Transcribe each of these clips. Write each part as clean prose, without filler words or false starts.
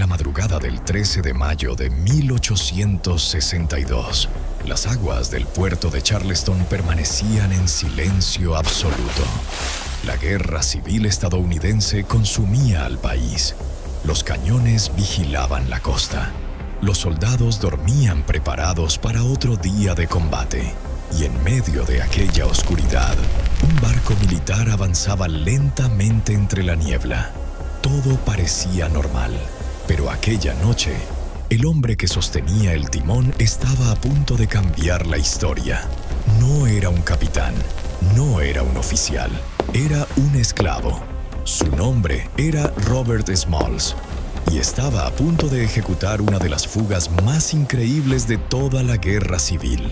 madrugada del 13 de mayo de 1862, las aguas del puerto de Charleston permanecían en silencio absoluto. La guerra civil estadounidense consumía al país. Los cañones vigilaban la costa. Los soldados dormían preparados para otro día de combate. Y en medio de aquella oscuridad, un barco militar avanzaba lentamente entre la niebla. Todo parecía normal, pero aquella noche, el hombre que sostenía el timón estaba a punto de cambiar la historia. No era un capitán, no era un oficial, era un esclavo. Su nombre era Robert Smalls y estaba a punto de ejecutar una de las fugas más increíbles de toda la guerra civil.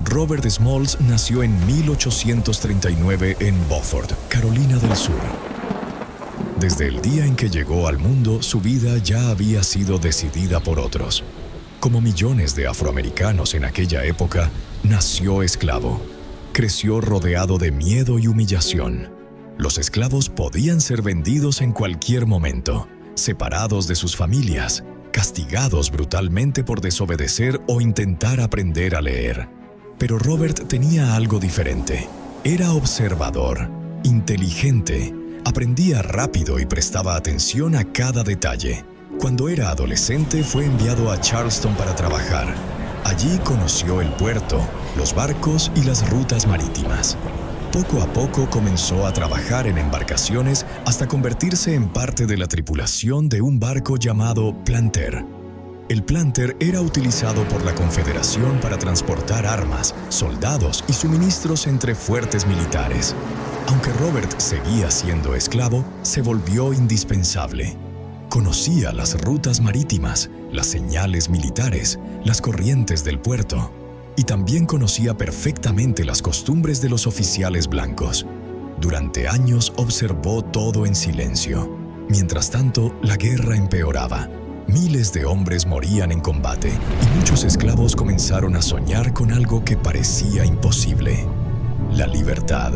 Robert Smalls nació en 1839 en Beaufort, Carolina del Sur. Desde el día en que llegó al mundo, su vida ya había sido decidida por otros. Como millones de afroamericanos en aquella época, nació esclavo. Creció rodeado de miedo y humillación. Los esclavos podían ser vendidos en cualquier momento, separados de sus familias, castigados brutalmente por desobedecer o intentar aprender a leer. Pero Robert tenía algo diferente. Era observador, inteligente, aprendía rápido y prestaba atención a cada detalle. Cuando era adolescente fue enviado a Charleston para trabajar. Allí conoció el puerto, los barcos y las rutas marítimas. Poco a poco comenzó a trabajar en embarcaciones hasta convertirse en parte de la tripulación de un barco llamado Planter. El Planter era utilizado por la Confederación para transportar armas, soldados y suministros entre fuertes militares. Aunque Robert seguía siendo esclavo, se volvió indispensable. Conocía las rutas marítimas, las señales militares, las corrientes del puerto, y también conocía perfectamente las costumbres de los oficiales blancos. Durante años observó todo en silencio. Mientras tanto, la guerra empeoraba. Miles de hombres morían en combate y muchos esclavos comenzaron a soñar con algo que parecía imposible: la libertad.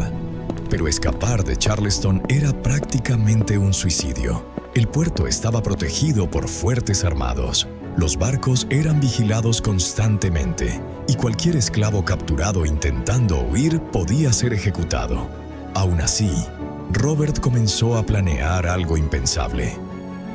Pero escapar de Charleston era prácticamente un suicidio. El puerto estaba protegido por fuertes armados. Los barcos eran vigilados constantemente y cualquier esclavo capturado intentando huir podía ser ejecutado. Aún así, Robert comenzó a planear algo impensable: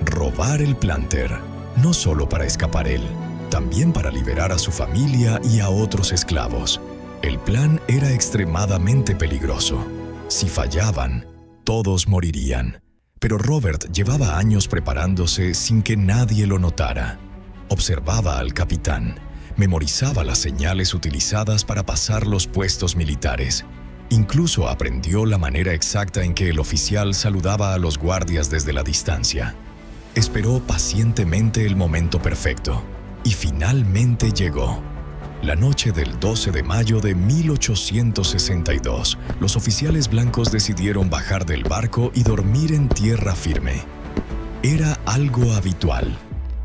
robar el Planter, no solo para escapar él, también para liberar a su familia y a otros esclavos. El plan era extremadamente peligroso. Si fallaban, todos morirían. Pero Robert llevaba años preparándose sin que nadie lo notara. Observaba al capitán, memorizaba las señales utilizadas para pasar los puestos militares. Incluso aprendió la manera exacta en que el oficial saludaba a los guardias desde la distancia. Esperó pacientemente el momento perfecto y finalmente llegó. La noche del 12 de mayo de 1862, los oficiales blancos decidieron bajar del barco y dormir en tierra firme. Era algo habitual.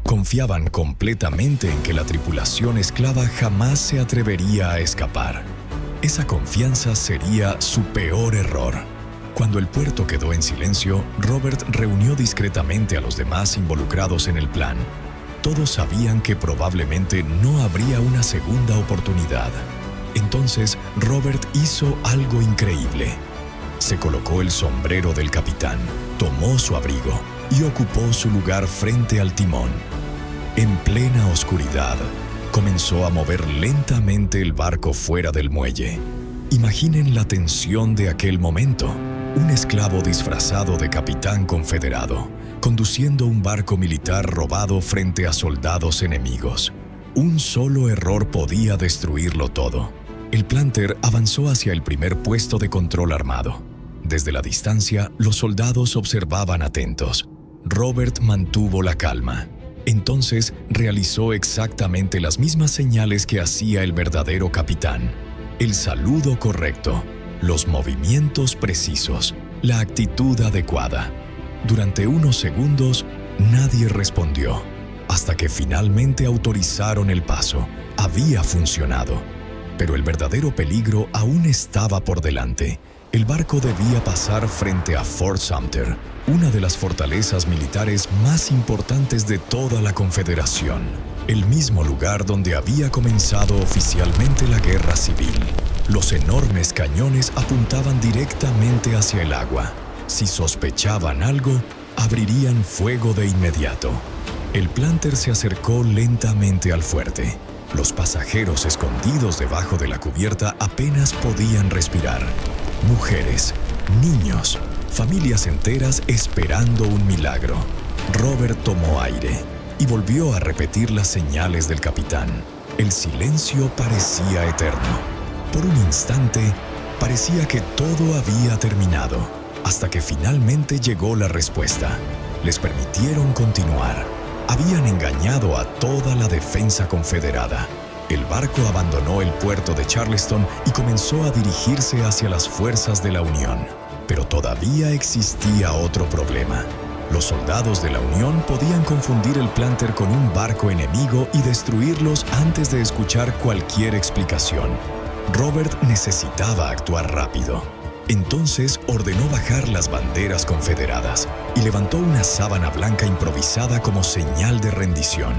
Confiaban completamente en que la tripulación esclava jamás se atrevería a escapar. Esa confianza sería su peor error. Cuando el puerto quedó en silencio, Robert reunió discretamente a los demás involucrados en el plan. Todos sabían que probablemente no habría una segunda oportunidad. Entonces, Robert hizo algo increíble. Se colocó el sombrero del capitán, tomó su abrigo y ocupó su lugar frente al timón. En plena oscuridad, comenzó a mover lentamente el barco fuera del muelle. Imaginen la tensión de aquel momento. Un esclavo disfrazado de capitán confederado, conduciendo un barco militar robado frente a soldados enemigos. Un solo error podía destruirlo todo. El Planter avanzó hacia el primer puesto de control armado. Desde la distancia, los soldados observaban atentos. Robert mantuvo la calma. Entonces realizó exactamente las mismas señales que hacía el verdadero capitán. El saludo correcto, los movimientos precisos, la actitud adecuada. Durante unos segundos, nadie respondió, hasta que finalmente autorizaron el paso. Había funcionado. Pero el verdadero peligro aún estaba por delante. El barco debía pasar frente a Fort Sumter, una de las fortalezas militares más importantes de toda la Confederación, el mismo lugar donde había comenzado oficialmente la Guerra Civil. Los enormes cañones apuntaban directamente hacia el agua. Si sospechaban algo, abrirían fuego de inmediato. El Planter se acercó lentamente al fuerte. Los pasajeros escondidos debajo de la cubierta apenas podían respirar. Mujeres, niños, familias enteras esperando un milagro. Robert tomó aire y volvió a repetir las señales del capitán. El silencio parecía eterno. Por un instante, parecía que todo había terminado, hasta que finalmente llegó la respuesta. Les permitieron continuar. Habían engañado a toda la defensa confederada. El barco abandonó el puerto de Charleston y comenzó a dirigirse hacia las fuerzas de la Unión. Pero todavía existía otro problema. Los soldados de la Unión podían confundir el Planter con un barco enemigo y destruirlos antes de escuchar cualquier explicación. Robert necesitaba actuar rápido. Entonces ordenó bajar las banderas confederadas y levantó una sábana blanca improvisada como señal de rendición.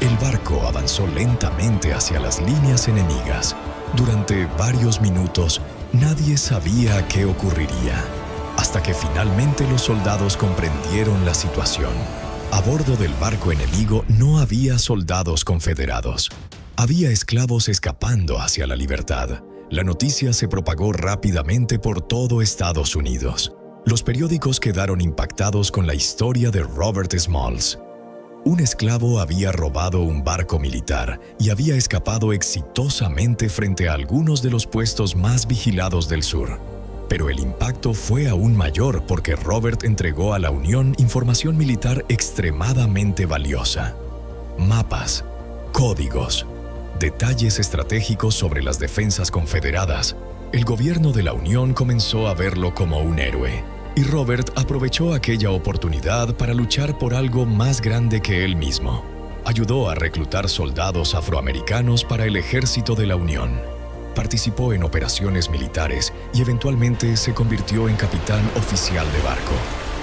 El barco avanzó lentamente hacia las líneas enemigas. Durante varios minutos, nadie sabía qué ocurriría, hasta que finalmente los soldados comprendieron la situación. A bordo del barco enemigo no había soldados confederados. Había esclavos escapando hacia la libertad. La noticia se propagó rápidamente por todo Estados Unidos. Los periódicos quedaron impactados con la historia de Robert Smalls. Un esclavo había robado un barco militar y había escapado exitosamente frente a algunos de los puestos más vigilados del sur. Pero el impacto fue aún mayor porque Robert entregó a la Unión información militar extremadamente valiosa. Mapas, códigos, detalles estratégicos sobre las defensas confederadas. El gobierno de la Unión comenzó a verlo como un héroe, y Robert aprovechó aquella oportunidad para luchar por algo más grande que él mismo. Ayudó a reclutar soldados afroamericanos para el ejército de la Unión. Participó en operaciones militares y eventualmente se convirtió en capitán oficial de barco,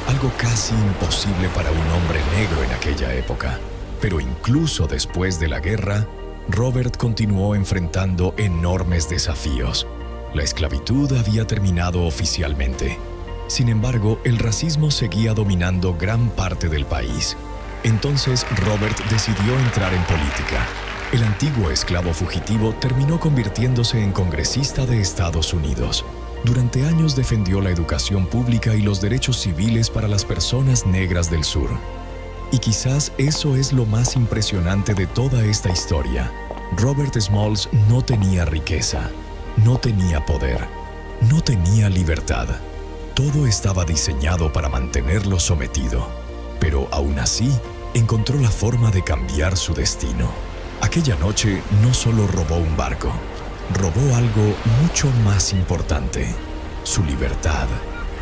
algo casi imposible para un hombre negro en aquella época. Pero incluso después de la guerra, Robert continuó enfrentando enormes desafíos. La esclavitud había terminado oficialmente. Sin embargo, el racismo seguía dominando gran parte del país. Entonces, Robert decidió entrar en política. El antiguo esclavo fugitivo terminó convirtiéndose en congresista de Estados Unidos. Durante años defendió la educación pública y los derechos civiles para las personas negras del sur. Y quizás eso es lo más impresionante de toda esta historia. Robert Smalls no tenía riqueza, no tenía poder, no tenía libertad. Todo estaba diseñado para mantenerlo sometido, pero aún así encontró la forma de cambiar su destino. Aquella noche no solo robó un barco, robó algo mucho más importante: su libertad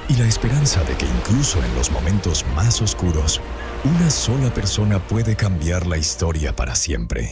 y la esperanza de que incluso en los momentos más oscuros, una sola persona puede cambiar la historia para siempre.